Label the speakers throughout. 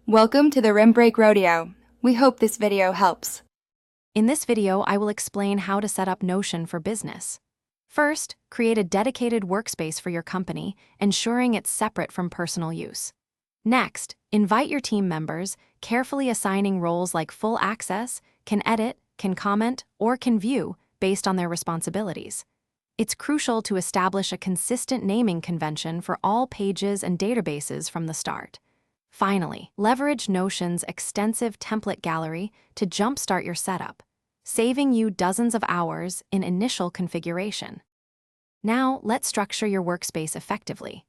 Speaker 1: Welcome to the Rim Break Rodeo. We hope this video helps.
Speaker 2: In this video, I will explain how to set up Notion for business. First, create a dedicated workspace for your company, ensuring it's separate from personal use. Next, invite your team members, carefully assigning roles like full access, can edit, can comment, or can view based on their responsibilities. It's crucial to establish a consistent naming convention for all pages and databases from the start. Finally, leverage Notion's extensive template gallery to jumpstart your setup, saving you dozens of hours in initial configuration. Now, let's structure your workspace effectively.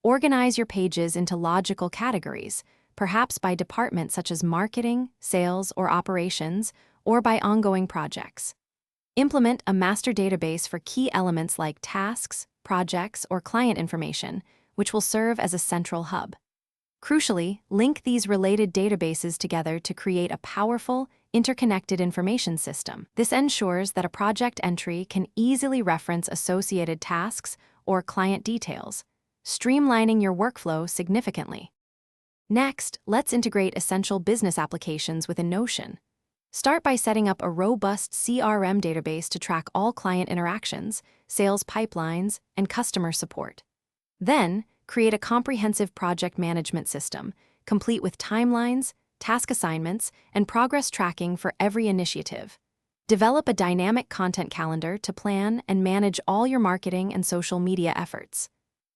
Speaker 2: Organize your pages into logical categories, perhaps by department such as marketing, sales, or operations, or by ongoing projects. Implement a master database for key elements like tasks, projects, or client information, which will serve as a central hub. Crucially, link these related databases together to create a powerful, interconnected information system. This ensures that a project entry can easily reference associated tasks or client details, streamlining your workflow significantly. Next, let's integrate essential business applications within Notion. Start by setting up a robust CRM database to track all client interactions, sales pipelines, and customer support. Then, create a comprehensive project management system, complete with timelines, task assignments, and progress tracking for every initiative. Develop a dynamic content calendar to plan and manage all your marketing and social media efforts.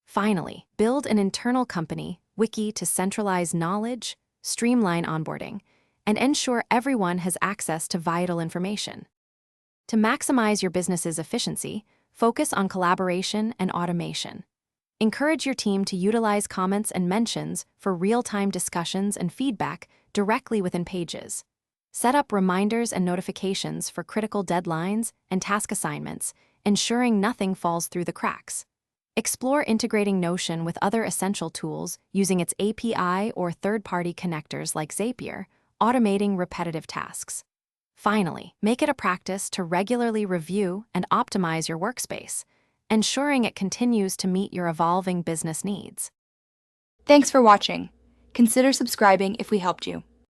Speaker 2: Finally, build an internal company wiki to centralize knowledge, streamline onboarding, and ensure everyone has access to vital information. To maximize your business's efficiency, focus on collaboration and automation. Encourage your team to utilize comments and mentions for real-time discussions and feedback directly within pages. Set up reminders and notifications for critical deadlines and task assignments, ensuring nothing falls through the cracks. Explore integrating Notion with other essential tools using its API or third-party connectors like Zapier, automating repetitive tasks. Finally, make it a practice to regularly review and optimize your workspace, ensuring it continues to meet your evolving business needs.
Speaker 1: Thanks for watching. Consider subscribing if we helped you.